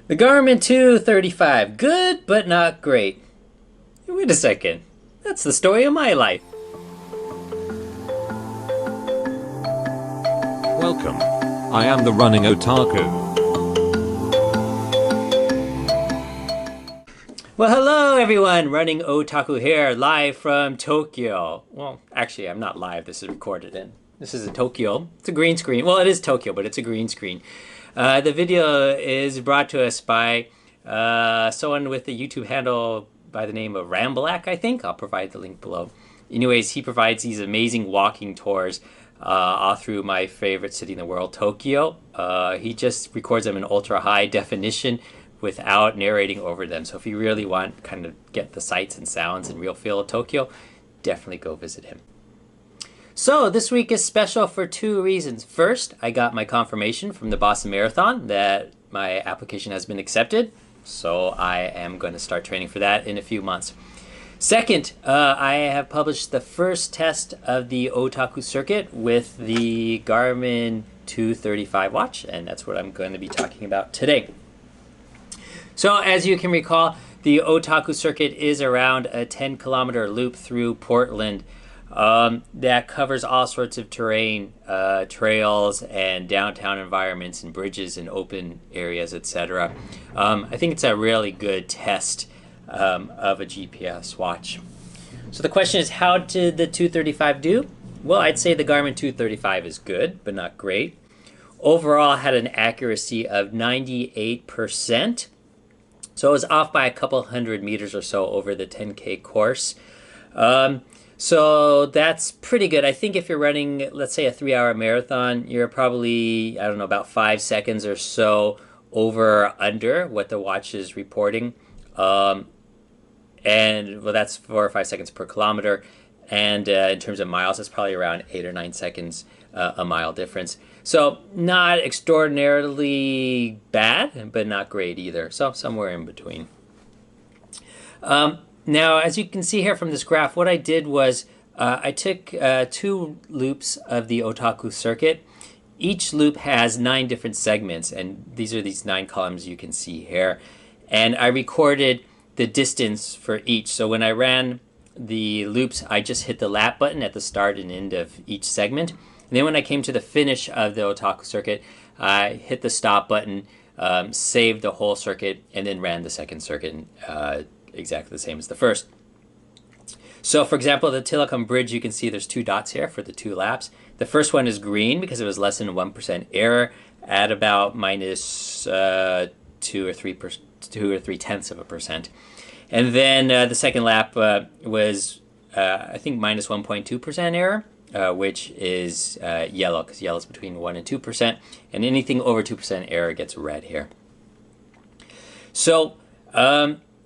The Garmin 235, good but not great. Wait a second, that's the story of my life. Welcome. I am the running otaku. Well, hello everyone, Running Otaku here, live from Tokyo. Well, actually, I'm not live, this is recorded in. This is in Tokyo. It's a green screen. Well, it is Tokyo, but it's a green screen. The video is brought to us by someone with the YouTube handle by the name of Ramblack, I think. I'll provide the link below. Anyways, he provides these amazing walking tours all through my favorite city in the world, Tokyo. He just records them in ultra high definition without narrating over them. So if you really want kind of get the sights and sounds and real feel of Tokyo, definitely go visit him. So this week is special for two reasons. First, I got my confirmation from the Boston Marathon that my application has been accepted. So I am going to start training for that in a few months. Second, I have published the first test of the Otaku Circuit with the Garmin 235 watch, and that's what I'm going to be talking about today. So as you can recall, the Otaku Circuit is around a 10-kilometer loop through Portland that covers all sorts of terrain, trails and downtown environments and bridges and open areas, etc. I think it's a really good test of a GPS watch. So the question is, how did the 235 do? Well, I'd say the Garmin 235 is good, but not great. Overall, had an accuracy of 98%. So it was off by a couple hundred meters or so over the 10K course. So that's pretty good. I think if you're running, let's say, a 3-hour marathon, you're probably, I don't know, about 5 seconds or so over or under what the watch is reporting. And well, that's 4 or 5 seconds per kilometer. And in terms of miles, it's probably around 8 or 9 seconds a mile difference. So not extraordinarily bad, but not great either. So somewhere in between. Now, as you can see here from this graph, what I did was I took 2 loops of the Otaku Circuit. Each loop has 9 different segments, and these are these 9 columns you can see here. And I recorded the distance for each. So when I ran the loops, I just hit the lap button at the start and end of each segment. And then when I came to the finish of the Otaku Circuit, I hit the stop button, saved the whole circuit, and then ran the second circuit exactly the same as the first. So for example, the Telecom Bridge, you can see there's 2 dots here for the 2 laps. The first one is green because it was less than 1% error at about minus 2 or 3 tenths of a percent. And then the second lap was, I think, minus 1.2% error. Which is yellow, because yellow is between 1 and 2%, and anything over 2% error gets red here. So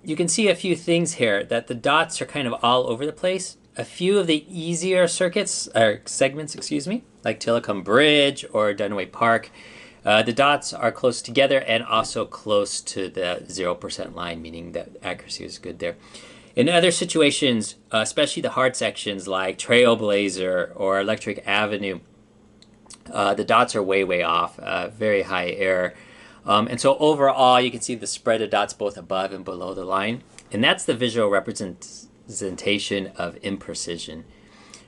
you can see a few things here, that the dots are kind of all over the place. A few of the easier segments, like Telecom Bridge or Dunway Park, the dots are close together and also close to the 0% line, meaning that accuracy is good there. In other situations, especially the hard sections like Trailblazer or Electric Avenue, the dots are way, way off, very high error. And so overall, you can see the spread of dots both above and below the line. And that's the visual representation of imprecision.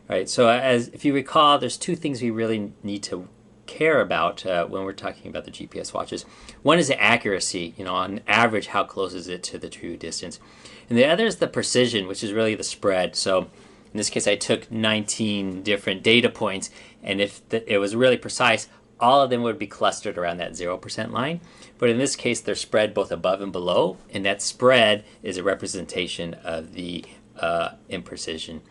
Right? So if you recall, there's 2 things we really need to care about when we're talking about the GPS watches. One is the accuracy, on average, how close is it to the true distance? And the other is the precision, which is really the spread. So in this case, I took 19 different data points, and if it was really precise, all of them would be clustered around that 0% line. But in this case, they're spread both above and below, and that spread is a representation of the imprecision.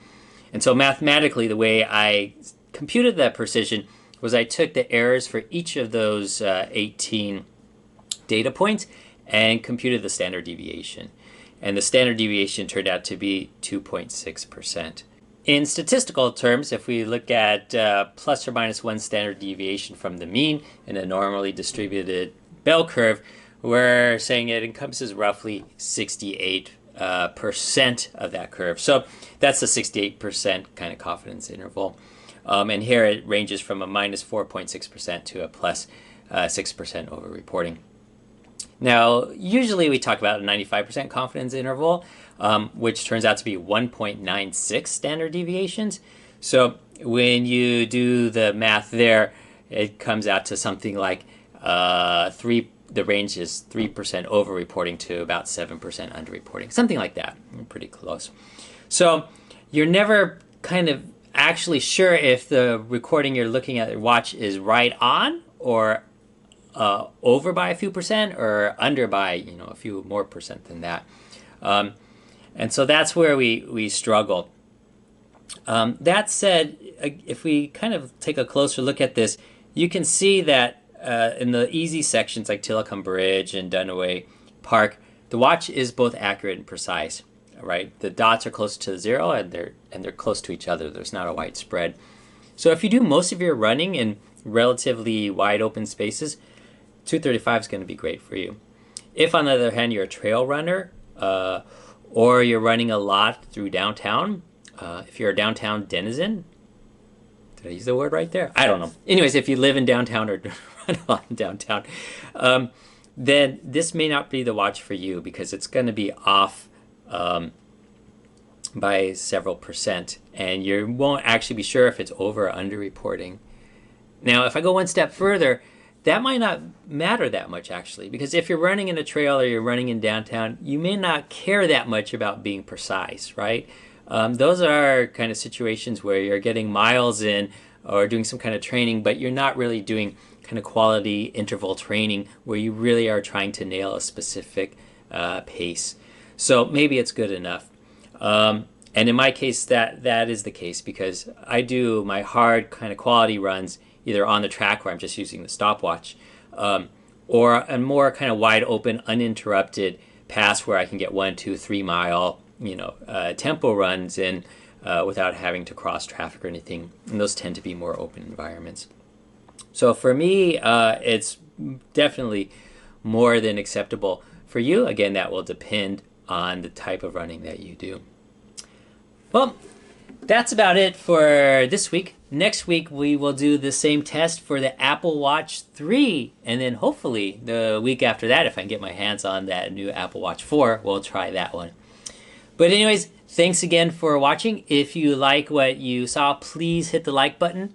And so mathematically, the way I computed that precision was I took the errors for each of those 18 data points and computed the standard deviation. And the standard deviation turned out to be 2.6%. In statistical terms, if we look at plus or minus 1 standard deviation from the mean in a normally distributed bell curve, we're saying it encompasses roughly 68% of that curve. So that's a 68% kind of confidence interval. And here it ranges from a minus 4.6% to a plus 6% over reporting. Now, usually we talk about a 95% confidence interval, which turns out to be 1.96 standard deviations. So when you do the math there, it comes out to something like the range is 3% over-reporting to about 7% under-reporting, something like that. Pretty close. So you're never kind of actually sure if the recording you're looking at your watch is right on or over by a few percent or under by a few more percent than that. And so that's where we struggle. That said, if we kind of take a closer look at this, you can see that in the easy sections like Tillicum Bridge and Dunaway Park, the watch is both accurate and precise. Right, the dots are close to zero, and they're close to each other. There's not a wide spread. So if you do most of your running in relatively wide open spaces, 235 is going to be great for you. If, on the other hand, you're a trail runner or you're running a lot through downtown, if you're a downtown denizen, did I use the word right there? I don't know. Anyways, if you live in downtown or run a lot in downtown, then this may not be the watch for you because it's going to be off by several percent, and you won't actually be sure if it's over or under reporting. Now, if I go one step further, that might not matter that much actually, because if you're running in a trail or you're running in downtown, you may not care that much about being precise, right? Those are kind of situations where you're getting miles in or doing some kind of training, but you're not really doing kind of quality interval training where you really are trying to nail a specific pace. So maybe it's good enough. And in my case, that is the case because I do my hard kind of quality runs either on the track where I'm just using the stopwatch or a more kind of wide open, uninterrupted pass where I can get 1, 2, 3 mile, tempo runs in without having to cross traffic or anything. And those tend to be more open environments. So for me, it's definitely more than acceptable. For you, again, that will depend on the type of running that you do. Well, that's about it for this week. Next week, we will do the same test for the Apple Watch 3. And then hopefully the week after that, if I can get my hands on that new Apple Watch 4, we'll try that one. But anyways, thanks again for watching. If you like what you saw, please hit the like button.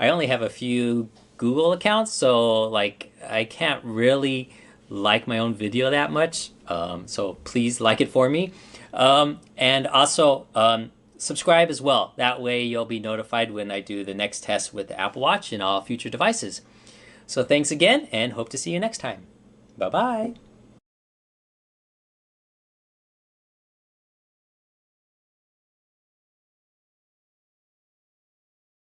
I only have a few Google accounts, so I can't really like my own video that much. So please like it for me. And also subscribe as well. That way you'll be notified when I do the next test with the Apple Watch and all future devices. So thanks again and hope to see you next time. Bye-bye.